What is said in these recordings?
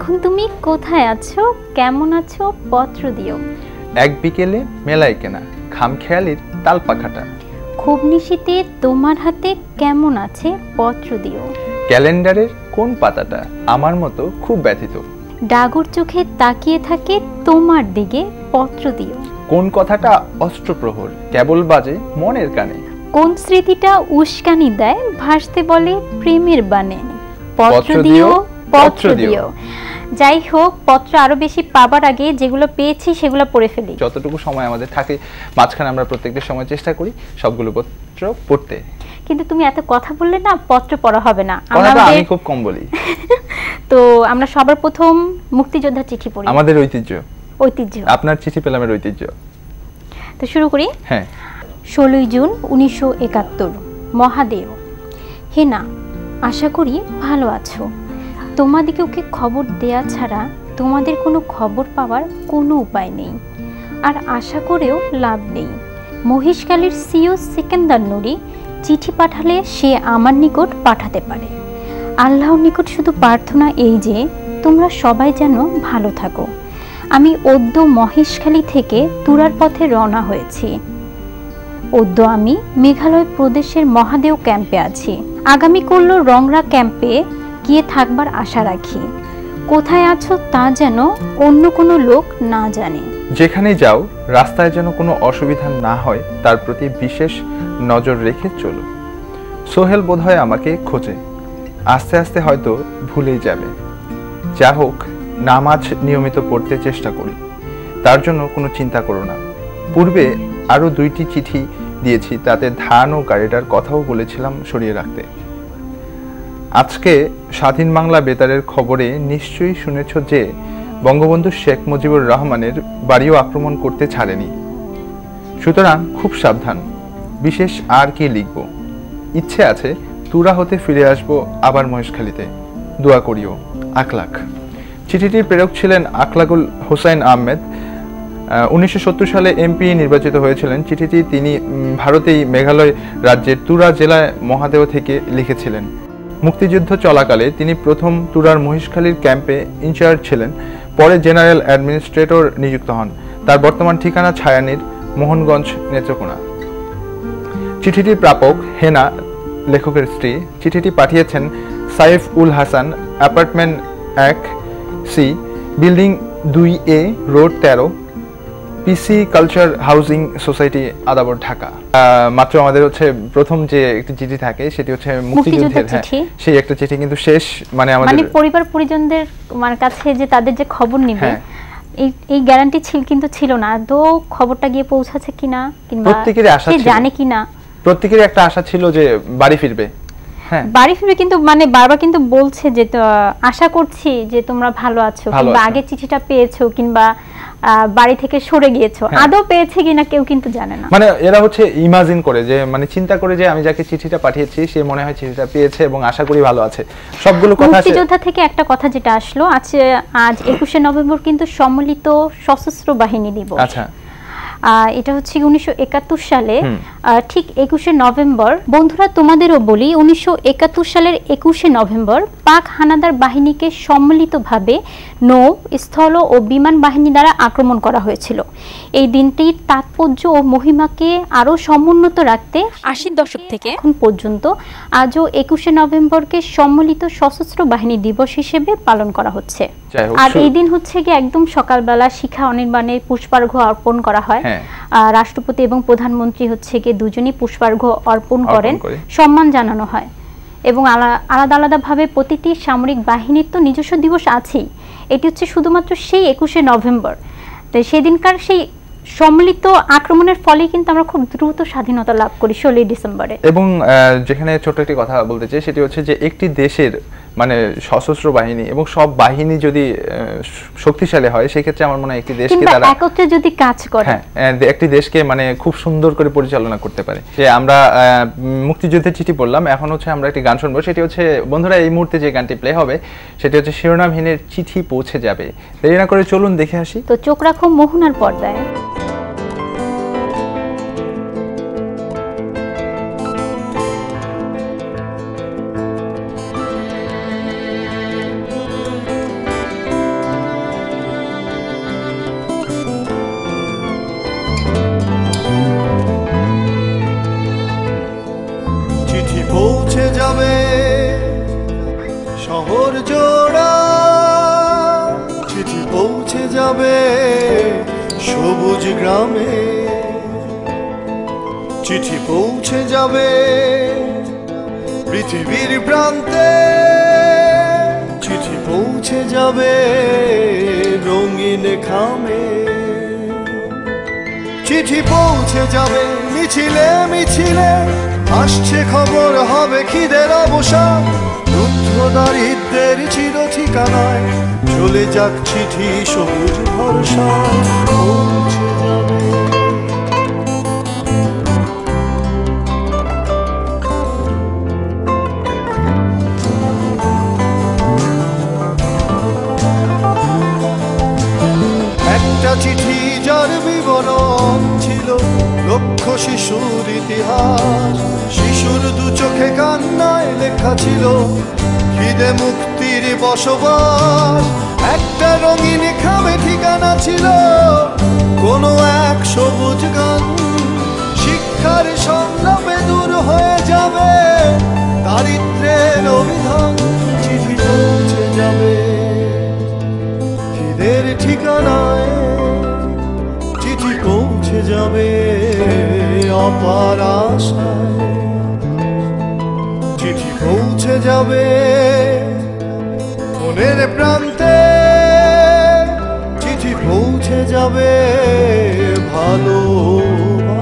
এখন তুমি কোথায় আছো, কেমন আছো, পত্র দিও। এক বিকেলে মেলায় কেনা খামখেয়ালির তাল পাখাটা। খুব নিশীতে তোমার হাতে কেমন আছে, পত্র দিও। ক্যালেন্ডারের কোন পাতাটা আমার মতো খুব ব্যথিত। ডাগর চোখে তাকিয়ে থাকে তোমার দিকে, পত্র দিও। কোন কথাটা অস্ত্রপ্রহর কেবল বাজে মনের কানে। কোন স্মৃতিটা উস্কানি দেয় ভাসতে বলে প্রেমের বানে, পত্র দিও, পত্র দিও। যাই হোক, পত্র আরো বেশি পাবার আগে যেগুলো পেয়েছি সেগুলো পড়ে ফেলি। যতটুকু সময় আমাদের থাকে মাঝখানে আমরা প্রত্যেকটা সময় চেষ্টা করি সবগুলো পত্র পড়তে। কিন্তু তুমি এত কথা বললে না, পত্র পড়া হবে না। আমি খুব কম বলি। তো আমরা সবার প্রথম মুক্তিযোদ্ধা চিঠি পড়ি, আমাদের ঐতিহ্য। আপনার চিঠি পেলামের ঐতিহ্য। তো শুরু করি। হ্যাঁ। 16 জুন 1971। মহাদেও। হে না, আশা করি ভালো আছো। তোমাদেরকে ওকে খবর দেয়া ছাড়া তোমাদের কোনো খবর পাওয়ার কোনো উপায় নেই, আর আশা করেও লাভ নেই। মহেশখালীর সিও সিকান্দার নুরি চিঠি পাঠালে সে আমার নিকট পাঠাতে পারে। আল্লাহর নিকট শুধু প্রার্থনা এই যে তোমরা সবাই যেন ভালো থাকো। আমি অদ্য মহেশখালী থেকে তুরার পথে রওনা হয়েছি। অদ্য আমি মেঘালয় প্রদেশের মহাদেও ক্যাম্পে আছি। আগামীকাল রংরা ক্যাম্পে গিয়ে থাকবার আশা রাখি। কোথায় আছো তা যেন অন্য কোনো লোক না জানে। যেখানে যাও রাস্তায় যেন কোনো অসুবিধা না হয় তার প্রতি বিশেষ নজর রেখে চলো। সোহেল বোধহয় আমাকে খোঁজে, আস্তে আস্তে হয়তো ভুলেই যাবে। যা হোক, নামাজ নিয়মিত পড়তে চেষ্টা করি, তার জন্য কোনো চিন্তা করো না। পূর্বে আরও 2টি চিঠি দিয়েছি, তাতে ধান ও গাড়িটার কথাও বলেছিলাম সরিয়ে রাখতে। আজকে স্বাধীন বাংলা বেতারের খবরে নিশ্চয়ই শুনেছ যে বঙ্গবন্ধু শেখ মুজিবুর রহমানের বাড়িও আক্রমণ করতে ছাড়েনি। সুতরাং খুব সাবধান। বিশেষ আর কি লিখব, ইচ্ছে আছে তুরা হতে ফিরে আসব আবার মহেশখালীতে। দোয়া করিও। আখলাক। চিঠিটির প্রেরক ছিলেন আখলাকুল হোসাইন আহমেদ। 1970 সালে এমপি নির্বাচিত হয়েছিলেন। চিঠিটি তিনি ভারতেই মেঘালয় রাজ্যের তুরা জেলায় মহাদেও থেকে লিখেছিলেন। মুক্তিযুদ্ধ চলাকালে তিনি প্রথম তুরার মহেশখালীর ক্যাম্পে ইনচার্জ ছিলেন, পরে জেনারেল অ্যাডমিনিস্ট্রেটর নিযুক্ত হন। তার বর্তমান ঠিকানা ছায়ানীর, মোহনগঞ্জ, নেত্রকোনা। চিঠিটির প্রাপক হেনা, লেখকের স্ত্রী। চিঠিটি পাঠিয়েছেন Saif ul Hasan, apartment 1C, building 2A, road 13, PC culture housing society, Adabor, Dhaka. মাত্র আমাদের প্রথম যে একটি চিঠি থাকে সেটি মুক্তিযুদ্ধের, সেই একটা চিঠি, কিন্তু শেষ মানে আমাদের পরিবার পরিজনদের কাছে যে তাদের যে খবর নিবে এই গ্যারান্টি ছিল না। তো খবরটা গিয়ে পৌঁছাচ্ছে কিনা, কিংবা প্রত্যেকেরই আশা ছিল, জানে কিনা, প্রত্যেকেরই একটা আশা ছিল যে বাড়ি ফিরবে। বাড়ি ফিরবে, কিন্তু বারবার কিন্তু বলছে যে আশা করছি যে তোমরা ভালো আছো, কিংবা আগে চিঠিটা পেয়েছো, কিংবা বাড়ি থেকে সরে গিয়েছো। আদৌ পেয়েছে কিনা কেউ কিন্তু জানে না। এরা ইমাজিন করে, যে চিন্তা করে যে আমি যাকে চিঠিটা পাঠিয়েছি সে মনে হয় চিঠিটা পেয়েছে এবং আশা করি ভালো আছে। সবগুলো কথা মুক্তিযোদ্ধা থেকে একটা কথা যেটা আসলো, আজ 21শে নভেম্বর কিন্তু সম্মিলিত সশস্ত্র বাহিনী দিবস। আচ্ছা, এটা 1971 সালে ঠিক 21শে নভেম্বর। বন্ধুরা, তোমাদেরও বলি, 1971 সালের 21শে নভেম্বর পাক হানাদার বাহিনীকে সম্মিলিতভাবে নৌ, স্থল ও বিমান বাহিনী দ্বারা আক্রমণ করা হয়েছিল। এই দিনটির তাৎপর্য ও মহিমাকে আরও সমুন্নত রাখতে 80 দশক থেকে এখন পর্যন্ত আজও 21শে নভেম্বরকে সম্মিলিত সশস্ত্র বাহিনী দিবস হিসেবে পালন করা হচ্ছে। আর এই দিন একদম সকালবেলা শিখা অনির্বাণে পুষ্পার্ঘ্য অর্পণ করা হয়। রাষ্ট্রপতি এবং প্রধানমন্ত্রী দুজনই পুষ্পার্ঘ্য অর্পণ করেন, সম্মান জানানো হয়। এবং আলাদা আলাদা ভাবে প্রতিটি সামরিক বাহিনীর তো নিজস্ব দিবস আছেই। এটি শুধুমাত্র সেই 21শে নভেম্বর। তো সেদিনকার সেই সম্মিলিত আক্রমণের ফলে কিন্তু আমরা খুব দ্রুত স্বাধীনতা লাভ করি 16 ডিসেম্বরে। এবং যেখানে ছোট একটি কথা বলতে চাই, সেটি যে একটি দেশের সশস্ত্র বাহিনী এবং সব বাহিনী যদি শক্তিশালী হয়, সেক্ষেত্রে আমার মনে হয় একটি দেশকে তারা একত্রে যদি কাজ করে, একটি দেশকে খুব সুন্দর করে পরিচালনা করতে পারে। যে আমরা মুক্তিযুদ্ধের চিঠি পড়লাম, এখন আমরা একটি গান শুনবো। সেটি বন্ধুরা, এই মুহূর্তে যে গানটি প্লে হবে সেটি শিরোনামহীনের চিঠি পৌঁছে যাবে। দেরি না করে চলুন দেখে আসি। তো চোখ রাখো মোহনার পর্দায়। যাবে সবুজ গ্রামে, চিঠি পৌঁছে যাবে পৃথিবীর প্রান্তে, চিঠি পৌঁছে যাবে রঙিন খামে, চিঠি পৌঁছে যাবে মিছিলে মিছিলে, আসছে খবর হবে খিদের অবসান, রুদ্ধ দারিদ্রের চির ঠিকানায় চলে যাক চিঠি সবুজ ভরসায় পৌঁছে যাবে। একটা চিঠি যার বিবরণ ছিল লক্ষ শিশুর ইতিহাস, শিশুর দু চোখে কান্নায় লেখা ছিল খিদে মুক্তির বসবাস, একটা রঙিন খামে ঠিকানা ছিল কোনো এক সবুজ গান, শিক্ষার সংলাপে দূর হয়ে যাবে দারিদ্রের অভিধান, চিঠি পৌঁছে যাবে খিদের ঠিকানায়, চিঠি পৌঁছে যাবে অপার আশায়, চিঠি পৌঁছে যাবে মনের প্রান্তে, চিঠি পৌঁছে যাবে ভালোবাসায়,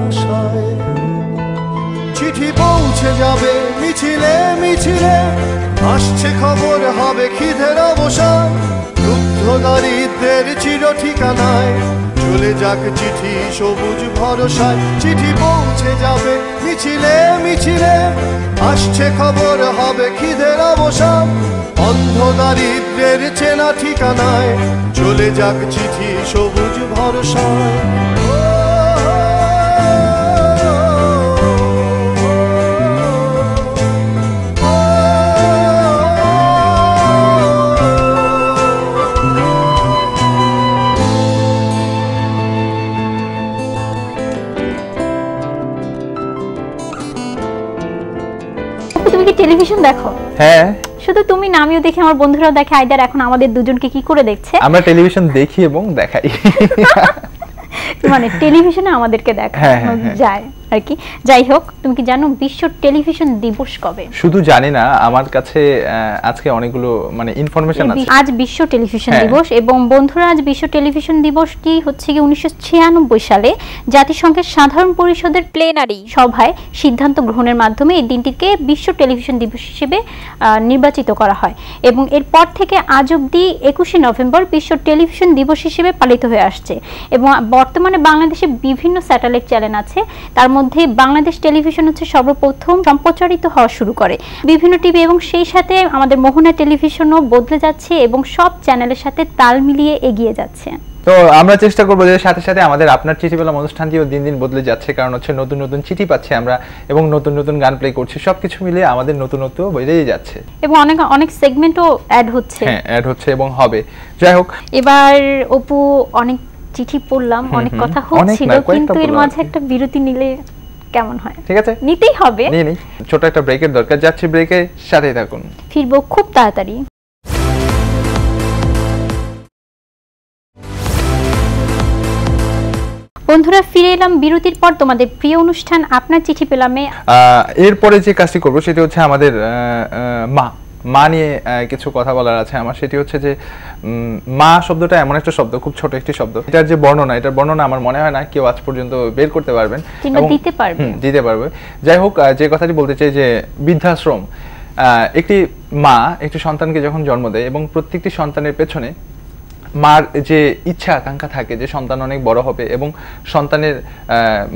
চিঠি পৌঁছে যাবে মিছিলে মিছিলে, আসছে খবর হবে খিদের অবসান, রুদ্ধ দারিদ্রের চির ঠিকানায় চলে যাক চিঠি সবুজ ভরসায়, চিঠি পৌঁছে যাবে মিছিলে মিছিলে, আসছে খবর হবে খিদের অবসান, অন্ধ দারিদ্রের চেনা ঠিকানায় চলে যাক চিঠি সবুজ ভরসায়। তুমি কি টেলিভিশন দেখো? হ্যাঁ, শুধু তুমি না, আমিও দেখি, আমার বন্ধুরাও দেখে। আইদার এখন আমাদের দুজনকে কি করে দেখছে? আমরা টেলিভিশন দেখি এবং দেখাই। মানে টেলিভিশনে আমাদেরকে দেখানো যায় আর কি। যাই হোক, তুমি কি জানো বিশ্ব টেলিভিশন দিবস কবে? শুধু জানি না, আমার কাছে আজকে অনেকগুলো মানে ইনফরমেশন আছে। আজ বিশ্ব টেলিভিশন দিবস, এবং বন্ধুরা আজ বিশ্ব টেলিভিশন দিবসটি হচ্ছে কি 1996 সালে জাতিসংঘের সাধারণ পরিষদের প্লেনারি সভায় সিদ্ধান্ত গ্রহণের মাধ্যমে এই দিনটিকে বিশ্ব টেলিভিশন দিবস হিসেবে নির্বাচিত করা হয়, এবং এরপর থেকে আজ অবধি 21শে নভেম্বর বিশ্ব টেলিভিশন দিবস হিসেবে পালিত হয়ে আসছে। এবং বর্তমানে বাংলাদেশে বিভিন্ন স্যাটেলাইট চ্যানেল আছে, তার মধ্যে বাংলাদেশ টেলিভিশন হচ্ছে সর্বপ্রথম সম্প্রচারিত হওয়া শুরু করে বিভিন্ন টিভি, এবং সেই সাথে আমাদের মোহনা টেলিভিশনও বদলে যাচ্ছে এবং সব চ্যানেলের সাথে তাল মিলিয়ে এগিয়ে যাচ্ছে। তো আমরা চেষ্টা করবো যে সাথে সাথে আমাদের আপনার চিঠি পেলাম অনুষ্ঠানটিও দিন দিন বদলে যাচ্ছে, কারণ হচ্ছে নতুন নতুন চিঠি পাচ্ছি আমরা এবং নতুন নতুন গান প্লে করছি, সবকিছু মিলিয়ে আমাদের নতুনত্ব বেড়েই যাচ্ছে এবং অনেক অনেক সেগমেন্টও অ্যাড হচ্ছে। হ্যাঁ, অ্যাড হচ্ছে এবং হবে। যাই হোক, এবার অপু অনেক চিঠি পড়লাম, অনেক কথা হচ্ছিল, কিন্তু এর মাঝে একটা বিরতি নিলে কেমন হয়? ঠিক আছে, নিতেই হবে। নিই ছোট একটা ব্রেকের দরকার, যাচ্ছি ব্রেকে, সাথেই থাকুন, ফিরবো খুব তাড়াতাড়ি। বন্ধুরা, ফিরে এলাম বিরতির পর তোমাদের প্রিয় অনুষ্ঠান আপনার চিঠি পেলামে। এরপরে যে কাজটি করবো সেটি হচ্ছে আমাদের মা নিয়ে কিছু কথা বলার আছে আমার। সেটি হচ্ছে যে মা শব্দটা এমন একটা শব্দ, খুব ছোট একটি শব্দ, এটার যে বর্ণনা, এটার বর্ণনা আমার মনে হয় না কেউ আজ পর্যন্ত বের করতে পারবেন, দিতে পারবে। যাই হোক, যে কথাটি বলতে চাই যে বৃদ্ধাশ্রম, একটি মা একটি সন্তানকে যখন জন্ম দেয় এবং প্রত্যেকটি সন্তানের পেছনে মার যে ইচ্ছা আকাঙ্ক্ষা থাকে যে সন্তান অনেক বড় হবে এবং সন্তানের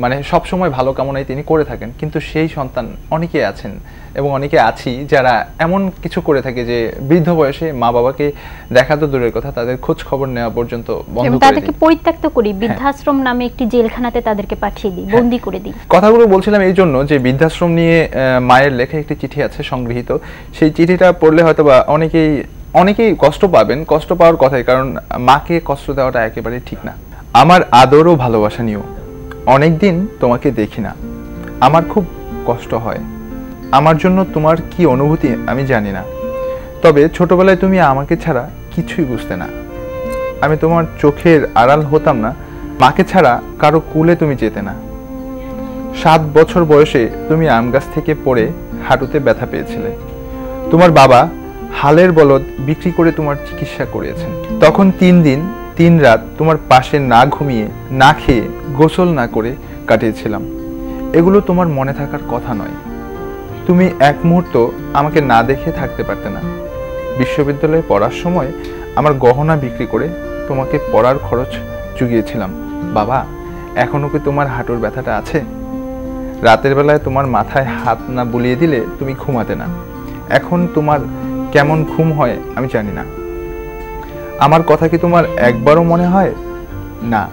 মানে সবসময় ভালো কামনাই তিনি করে থাকেন, কিন্তু সেই সন্তান অনেকে আছেন এবং অনেকে আছি যারা এমন কিছু করে থাকে যে বৃদ্ধ বয়সে মা বাবাকে দেখা তো দূরের কথা, তাদের খোঁজ খবর নেওয়া পর্যন্ত বন্ধ করে দিই, তাদেরকে পরিত্যক্ত করি, বৃদ্ধাশ্রম নামে একটি জেলখানাতে তাদেরকে পাঠিয়ে দিই, বন্দী করে দিই। কথাগুলো বলছিলাম এই জন্য যে বৃদ্ধাশ্রম নিয়ে মায়ের লেখা একটি চিঠি আছে সংগৃহীত, সেই চিঠিটা পড়লে হয়তো বা অনেকেই কষ্ট পাবেন, কষ্ট পাওয়ার কথাই, কারণ মাকে কষ্ট দেওয়াটা একেবারে ঠিক না। আমার আদর ও ভালোবাসা নিও, অনেকদিন তোমাকে দেখি না, আমার খুব কষ্ট হয়, আমার জন্য তোমার কি অনুভূতি আমি জানি না, তবে ছোটবেলায় তুমি আমাকে ছাড়া কিছুই বুঝতে না, আমি তোমার চোখের আড়াল হতাম না, মাকে ছাড়া কারো কুলে তুমি যেতে না। 7 বছর বয়সে তুমি আম গাছ থেকে পড়ে হাঁটুতে ব্যথা পেয়েছিলে। তোমার বাবা হালের বলদ বিক্রি করে তোমার চিকিৎসা করিয়েছেন। তখন 3 দিন 3 রাত তোমার পাশে না ঘুমিয়ে, না খেয়ে, গোসল না করে কাটিয়েছিলাম। এগুলো তোমার মনে থাকার কথা নয়। তুমি এক মুহূর্ত আমাকে না দেখে থাকতে পারতে না। বিশ্ববিদ্যালয়ে পড়ার সময় আমার গহনা বিক্রি করে তোমাকে পড়ার খরচ জুগিয়েছিলাম। বাবা, এখনো কি তোমার হাঁটুর ব্যথাটা আছে? রাতের বেলায় তোমার মাথায় হাত না বুলিয়ে দিলে তুমি ঘুমাতে না। এখন তোমার কেমন ঘুম হয় আমি জানি না। আমার কথা কি তোমার একবারও মনে হয় না?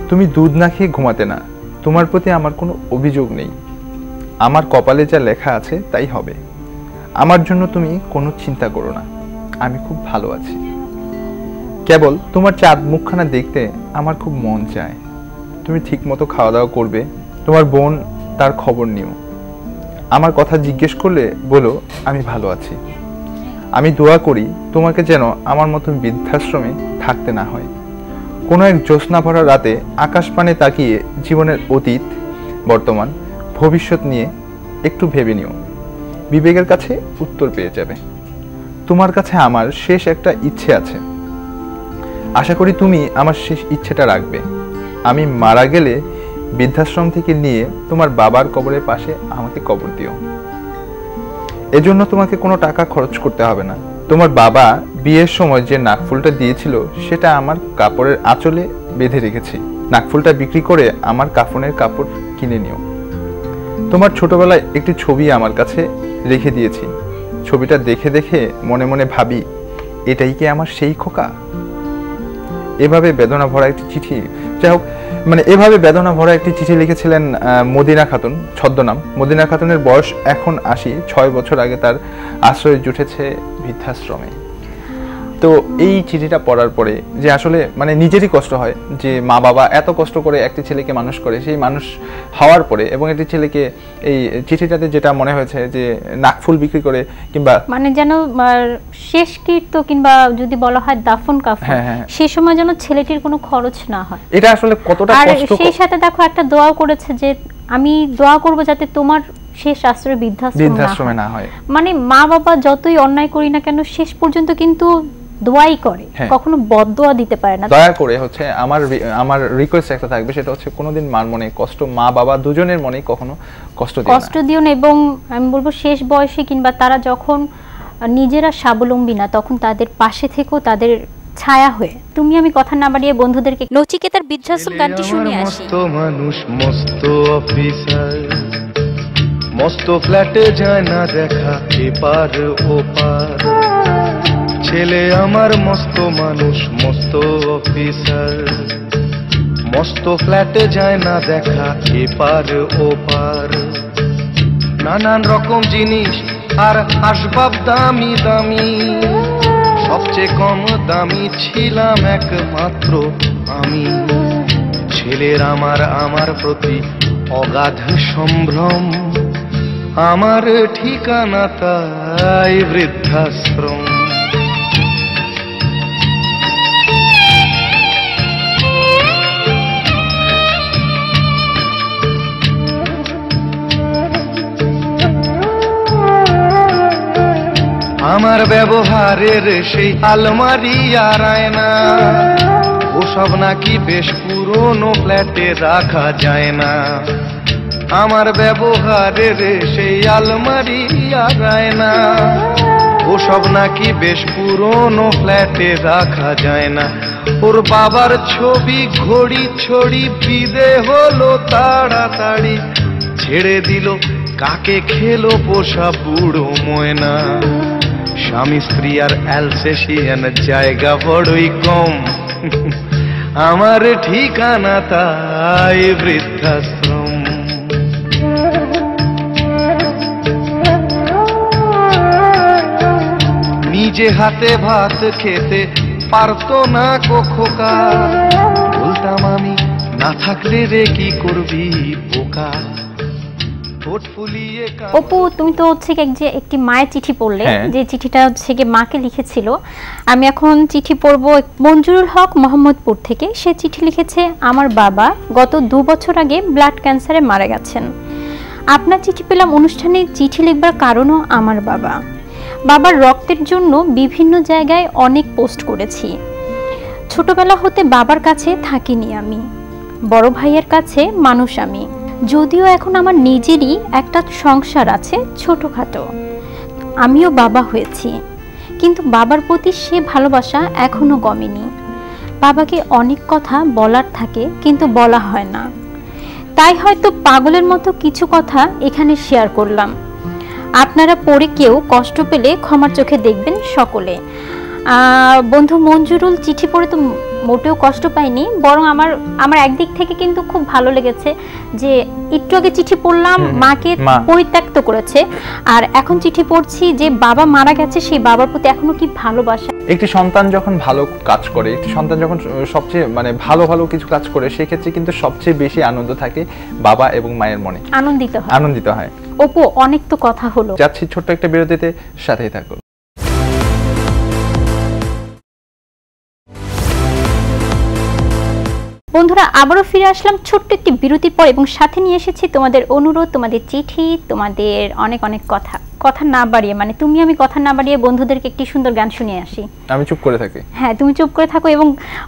তুমি দুধ না খেয়ে ঘুমাতে না। তোমার প্রতি আমার কোনো অভিযোগ নেই। আমার কপালে যা লেখা আছে তাই হবে। আমার জন্য তুমি কোনো চিন্তা করো না, আমি খুব ভালো আছি। কেবল তোমার চাঁদ মুখখানা দেখতে আমার খুব মন চায়। তুমি ঠিক মতো খাওয়া দাওয়া করবে, তোমার বোন তার খবর নিও। আমার কথা জিজ্ঞেস করলে বলো আমি ভালো আছি। আমি দোয়া করি তোমাকে যেন আমার মতো বৃদ্ধাশ্রমে থাকতে না হয়। কোনো এক জ্যোৎস্না ভরা রাতে আকাশ পানে তাকিয়ে জীবনের অতীত, বর্তমান, ভবিষ্যৎ নিয়ে একটু ভেবে নিও। বিবেকের কাছে উত্তর পেয়ে যাবে। তোমার কাছে আমার শেষ একটা ইচ্ছে আছে। আশা করি তুমি আমার শেষ ইচ্ছেটা রাখবে। আমি মারা গেলে বৃদ্ধাশ্রম থেকে নিয়ে তোমার বাবার কবরের পাশে আমাকে কবর দিও। এজন্য তোমাকে কোনো টাকা খরচ করতে হবে না। তোমার বাবা বিয়ের সময় যে নাকফুলটা দিয়েছিল সেটা আমার কাপড়ের আঁচলে বেঁধে রেখেছি। নাকফুলটা বিক্রি করে আমার কাফনের কাপড় কিনে নিও। তোমার ছোটবেলায় একটি ছবি আমার কাছে রেখে দিয়েছি। ছবিটা দেখে দেখে মনে মনে ভাবি, এটাই কি আমার সেই খোকা? এভাবে বেদনা ভরা একটি চিঠি, যাই হোক, এভাবে বেদনা ভরা একটি চিঠি লিখেছিলেন মদিনা খাতুন, ছদ্মনাম। মদিনা খাতুনের বয়স এখন 80। 6 বছর আগে তার আশ্রয় জুটেছে বৃদ্ধাশ্রমে। তো এই চিঠিটা পড়ার পরে যে আসলে নিজেরই কষ্ট হয় যে মা বাবা এত কষ্ট করে একটি ছেলেকে মানুষ করে, সেই মানুষ হওয়ার পরে এবং একটি ছেলেকে এই চিঠিটাতে যেটা মনে হয়েছে যে নাকফুল বিক্রি করে কিংবা যেন শেষকৃত্য কিংবা যদি বলা হয় দাফন কাফন, সেই সময় যেন ছেলেটির কোনো খরচ না হয়। এটা আসলে কতটা কষ্ট। সেই সাথে দেখো একটা দোয়া করেছে যে আমি দোয়া করব যাতে তোমার শেষ আশ্রয় বৃদ্ধাশ্রমে না হয়। মা বাবা যতই অন্যায় করি না কেন শেষ পর্যন্ত কিন্তু দোয়াই করে, কখনো বদদোয়া দিতে পারে না। দয়া করে হচ্ছে আমার রিকোয়েস্ট একটা থাকবে, সেটা হচ্ছে কোনোদিন মার মনে কষ্ট, মা বাবা দুজনের মনে কখনো কষ্ট দিও না। এবং আমি বলবো শেষ বয়সে কিংবা তারা যখন নিজেরা স্বাবলম্বী না, তখন তাদের পাশে থেকেও তাদের ছায়া হয়ে তুমি আমি কথা না বাড়িয়ে বন্ধুদেরকে নচিকেতার বৃদ্ধাশ্রম গানটি শুনিয়ে আসি। মস্ত মানুষ, মস্ত অফিসার, মস্ত ফ্ল্যাটে যায় না দেখা এপার ওপার। ছেলে আমার মস্ত মানুষ, মস্ত অফিসার, মস্ত ফ্ল্যাটে যায় না দেখা এপার ওপার। নানান রকম জিনিস আর আসবাব দামি দামি, সবচেয়ে কম দামি ছিলাম একমাত্র আমি। ছেলের আমার প্রতি অগাধ সম্ভ্রম, আমার ঠিকানা তাই বৃদ্ধাশ্রম। আমার ব্যবহারের সেই আলমারি আর আয়না, ওসব নাকি বেশ পুরনো ফ্ল্যাটে রাখা যায় না। আমার ব্যবহারের সেই আলমারি আর আয়না, ওসব নাকি বেশ পুরনো ফ্ল্যাটে রাখা যায় না। ওর বাবার ছবি ঘড়ি ছড়ি বিদে হলো তাড়াতাড়ি, ছেড়ে দিল কাকে খেলো পোষা বুড়ো ময়না। স্বামী স্ত্রী আর অ্যালসেশিয়ান জায়গা বড়ই কম, আমার ঠিকানা তাই বৃদ্ধাশ্রম। নিজে হাতে ভাত খেতে পারতো না খোকা, বলতাম আমি না থাকলে রে কি করবি বোকা। ঠোঁট ফুলিয়ে অপু, তুমি তো হচ্ছে একটি মায়ের চিঠি পড়লে, যে চিঠিটা হচ্ছে মাকে লিখেছিল। আমি এখন চিঠি পড়ব মঞ্জুরুল হক মোহাম্মদপুর থেকে। সে চিঠি লিখেছে, আমার বাবা গত 2 বছর আগে ব্লাড ক্যান্সারে মারা গেছেন। আপনার চিঠি পেলাম অনুষ্ঠানে। চিঠি লিখবার কারণও আমার বাবার রক্তের জন্য বিভিন্ন জায়গায় অনেক পোস্ট করেছি। ছোটবেলা হতে বাবার কাছে থাকিনি আমি, বড় ভাইয়ের কাছে মানুষ আমি। যদিও এখন আমার নিজেরই একটা সংসার আছে ছোটখাটো, আমিও বাবা হয়েছি, কিন্তু বাবার প্রতি সে ভালোবাসা এখনো কমেনি। বাবাকে অনেক কথা বলার থাকে, কিন্তু বলা হয় না। তাই হয়তো পাগলের মতো কিছু কথা এখানে শেয়ার করলাম। আপনারা পড়ে কেউ কষ্ট পেলে ক্ষমার চোখে দেখবেন সকলে। বন্ধু মঞ্জুরুল চিঠি পড়ে তো মোটেও কষ্ট পাইনি, বরং আমার একদিক থেকে কিন্তু খুব ভালো লেগেছে যে একটু আগে চিঠি পড়লাম, মাকে পরিত্যক্ত করেছে, আর এখন চিঠি পড়ছি যে বাবা মারা গেছে, সেই বাবার প্রতি এখনো কি ভালোবাসা। একটি সন্তান যখন ভালো কাজ করে, একটি সন্তান যখন সবচেয়ে ভালো ভালো কিছু কাজ করে, সেক্ষেত্রে কিন্তু সবচেয়ে বেশি আনন্দ থাকে বাবা এবং মায়ের মনে, আনন্দিত হয়। অপু, অনেক তো কথা হলো, যাচ্ছি ছোট্ট একটা বিরতিতে, সাথেই থাকো। বন্ধুরা, আবারও ফিরে আসলাম ছোট্ট একটি বিরতির পর, এবং সাথে নিয়ে এসেছি তোমাদের অনুরোধ, তোমাদের চিঠি, তোমাদের অনেক অনেক কথা না বাড়িয়ে, তুমি আমি কথা না বাড়িয়ে বন্ধুদেরকে একটি সুন্দর গান শুনিয়ে আসি। আমি চুপ করে থাকি। হ্যাঁ, তুমি চুপ করে থাকো। এবং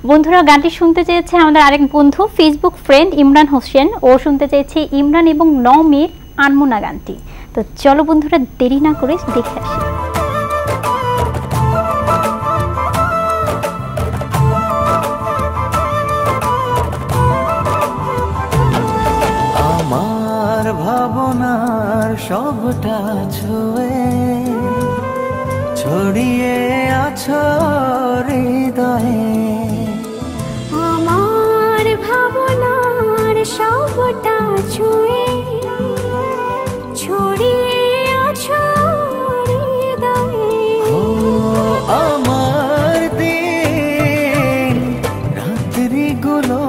বন্ধুরা, গানটি শুনতে চেয়েছে আমাদের আরেক বন্ধু, ফেসবুক ফ্রেন্ড ইমরান হোসেন। ও শুনতে চেয়েছে ইমরান এবং নওমীর আনমোনা গানটি। তো চলো বন্ধুরা, দেরি না করে দেখে আসি। ভাবনার সবটা ছড়িয়ে আছো হৃদয়ে, আমার ভাবনার সবটা ছড়িয়ে আছো হৃদয়ে। আমার দিন রাত্রিগুলো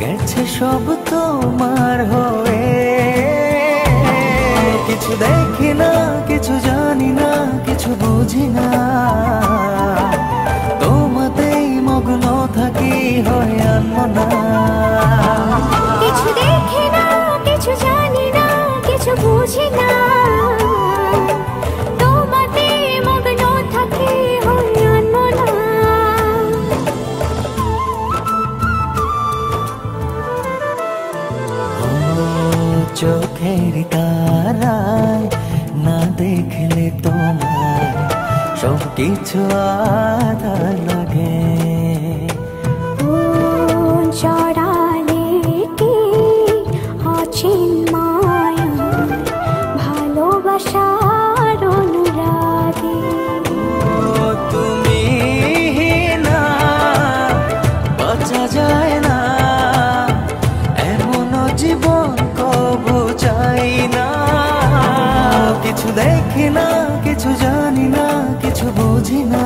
গেছে সব তোমার হয়ে, কিছু দেখি না, কিছু জানি না, কিছু বুঝি না, তোমাতেই মগ্ন থাকি হয়ে আনমনা। কিছু দেখি না, কিছু জানি না, কিছু বুঝি না, তোমাতে মগ্ন থাকি হয়ে আনমনা। চোখের তারায় না দেখলে তোমার সব কিছু আধার লাগে, জড়ালে কি অচিন মায়া ভালোবাসার অনুরাগে। তুমি না বাঁচা যায় না, এমন জীবন কবু চাই না। কিছু দেখি না, কিছু জানি না, কিছু বুঝি না,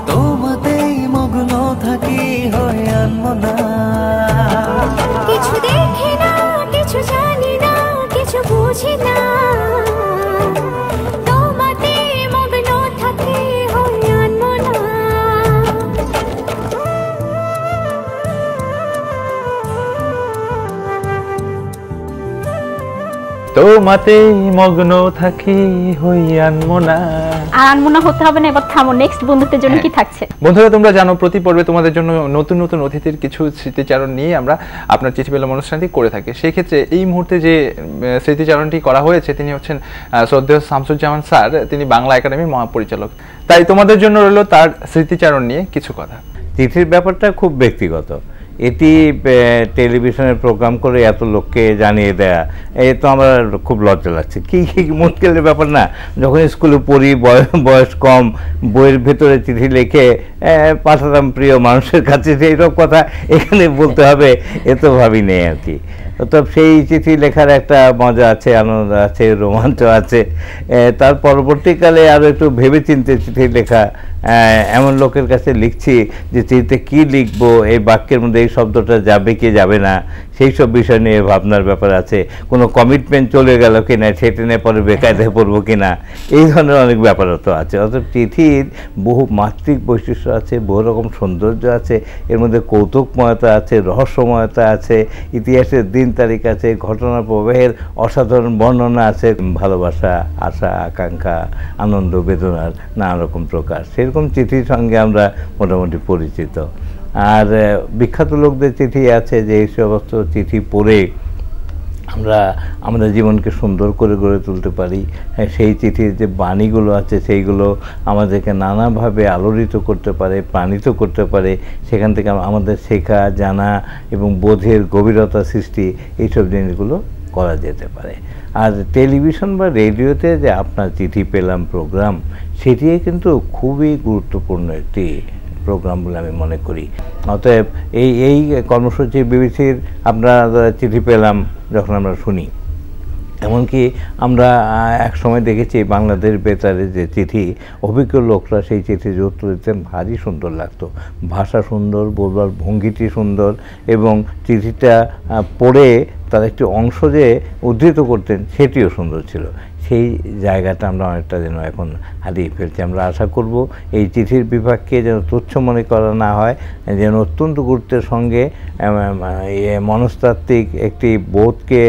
তোমাতেই মগ্ন থাকি হয়ে আনমনা। কিছু দেখি না, কিছু জানি না, কিছু বুঝি না, তোমাতে মগ্ন থাকি হয়ে আনমনা। তোমাতেই মগ্ন থাকি হই আনমনা। আর আনমনা হতে হবে না, এবার থামো। নেক্সট বন্ধুদের জন্য কি থাকছে? বন্ধুরা, তোমরা জানো প্রতি পর্বে তোমাদের জন্য নতুন নতুন অতিথির কিছু স্মৃতিচারণ নিয়ে আমরা আপনার চিঠি পেলাম অনুষ্ঠানটি করে থাকি। সেই ক্ষেত্রে এই মুহূর্তে যে স্মৃতিচারণটি করা হয়েছে, তিনি হচ্ছেন শ্রদ্ধেয় শামসুজ্জামান স্যার। তিনি বাংলা একাডেমির মহাপরিচালক। তাই তোমাদের জন্য রইল তার স্মৃতিচারণ নিয়ে কিছু কথা। চিঠির ব্যাপারটা খুব ব্যক্তিগত। এটি টেলিভিশনের প্রোগ্রাম করে এত লোককে জানিয়ে দেয়া, এ তো আমার খুব লজ্জা লাগছে। কি মুশকিলের ব্যাপার না? যখন স্কুলে পড়ি, বয়স কম, বইয়ের ভেতরে চিঠি লিখে পাঠাতাম প্রিয় মানুষের কাছে, সেই সব কথা এখানে বলতে হবে এ তো ভাবি নেই আর কি। তো সেই চিঠি লেখার একটা মজা আছে, আনন্দ আছে, রোমাঞ্চ আছে। তার পরবর্তীকালে আরও একটু ভেবেচিন্তে চিঠি লেখা, এমন লোকের কাছে লিখছি যে চিঠিতে কি লিখবো, এই বাক্যের মধ্যে এই শব্দটা যাবে কি যাবে না, সেই সব বিষয় নিয়ে ভাবনার ব্যাপার আছে, কোনো কমিটমেন্ট চলে গেল কিনা, সেটা নিয়ে পরে বেকায়দায় পড়বো কিনা, এই ধরনের অনেক ব্যাপারও তো আছে। অর্থাৎ চিঠির বহু মাত্রিক বৈশিষ্ট্য আছে, বহু রকম সৌন্দর্য আছে, এর মধ্যে কৌতুকময়তা আছে, রহস্যময়তা আছে, ইতিহাসের দিন তারিখ আছে, ঘটনা প্রবাহের অসাধারণ বর্ণনা আছে, ভালোবাসা, আশা, আকাঙ্ক্ষা, আনন্দ, বেদনার নানা রকম প্রকাশ। সেরকম চিঠির সঙ্গে আমরা মোটামুটি পরিচিত। আর বিখ্যাত লোকদের চিঠি আছে যে এই সমস্ত চিঠি পড়ে আমরা আমাদের জীবনকে সুন্দর করে গড়ে তুলতে পারি। সেই চিঠির যে বাণীগুলো আছে সেইগুলো আমাদেরকে নানাভাবে আলোড়িত করতে পারে, প্রাণিত করতে পারে, সেখান থেকে আমাদের শেখা, জানা এবং বোধের গভীরতা সৃষ্টি, এইসব জিনিসগুলো করা যেতে পারে। আর টেলিভিশন বা রেডিওতে যে আপনার চিঠি পেলাম প্রোগ্রাম, সেটি কিন্তু খুবই গুরুত্বপূর্ণ একটি প্রোগ্রাম বলে আমি মনে করি। অতএব এই কর্মসূচি বিবিসির আপনারা চিঠি পেলাম যখন আমরা শুনি, এমনকি আমরা এক সময় দেখেছি বাংলাদেশ বেতারে যে চিঠি, অভিজ্ঞ লোকরা সেই চিঠির উত্তর দিতেন, ভারী সুন্দর লাগতো, ভাষা সুন্দর, বলবার ভঙ্গিটি সুন্দর, এবং চিঠিটা পড়ে তার একটি অংশ যে উদ্ধৃত করতেন সেটিও সুন্দর ছিল। সেই জায়গাটা আমরা অনেকটা যেন এখন হারিয়ে ফেলছি। আমরা আশা করব এই চিঠির বিভাগকে যেন তুচ্ছ মনে করা না হয়, যেন অত্যন্ত গুরুত্বের সঙ্গে মনস্তাত্ত্বিক একটি বোধকে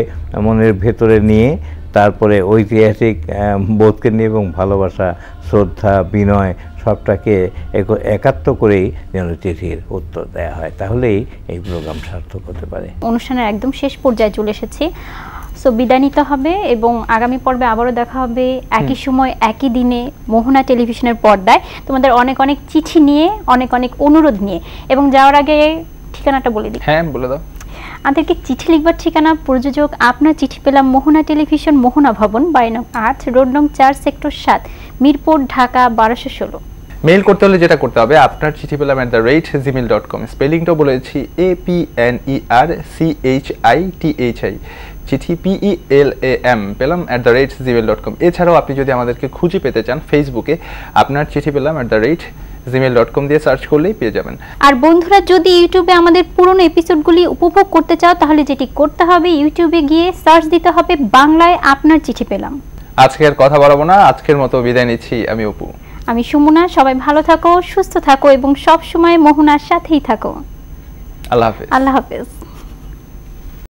মনের ভেতরে নিয়ে, তারপরে ঐতিহাসিক বোধকে নিয়ে এবং ভালোবাসা, শ্রদ্ধা, বিনয় সবটাকে একাত্ম করেই যেন চিঠির উত্তর দেওয়া হয়, তাহলেই এই প্রোগ্রাম সার্থক হতে পারে। অনুষ্ঠানের একদম শেষ পর্যায়ে চলে এসেছি, সো বিদায় নিতে হবে এবং আগামী পর্বে আবারও দেখা হবে একই সময় একই দিনে মোহনা টেলিভিশনের পর্দায়, তোমাদের অনেক অনেক চিঠি নিয়ে, অনেক অনেক অনুরোধ নিয়ে। এবং যাওয়ার আগে ঠিকানাটা বলে দিই। হ্যাঁ, বলে দাও। আমাদেরকে চিঠি লিখবার ঠিকানা, প্রযোজক আপনার চিঠি পেলাম, মোহনা টেলিভিশন, মোহনা ভবন, 22 নং 8, রোড নং 4, সেক্টর 7, মিরপুর, ঢাকা 1216। মেইল করতে হলে যেটা করতে হবে, আপনার চিঠি পেলাম @gmail.com, স্পেলিংটাও বলেছি APNERCHITHI, চিঠি PELAM পেলাম @gmail.com। এছাড়াও আপনি যদি আমাদেরকে খুঁজে পেতে চান ফেসবুকে, আপনার চিঠি পেলাম @gmail.com দিয়ে সার্চ করলেই পেয়ে যাবেন। আর বন্ধুরা, যদি ইউটিউবে আমাদের পুরনো এপিসোডগুলি উপভোগ করতে চাও, তাহলে যেটি করতে হবে, ইউটিউবে গিয়ে সার্চ দিতে হবে বাংলায় আপনার চিঠি পেলাম। আজকে আর কথা বাড়াবো না, আজকের মতো বিদায় নিচ্ছি। আমি অপু, আমি সুমনা। সবাই ভালো থাকো, সুস্থ থাকো এবং সব সময় মোহনার সাথেই থাকো। আল্লাহ হাফেজ। আল্লাহ হাফেজ।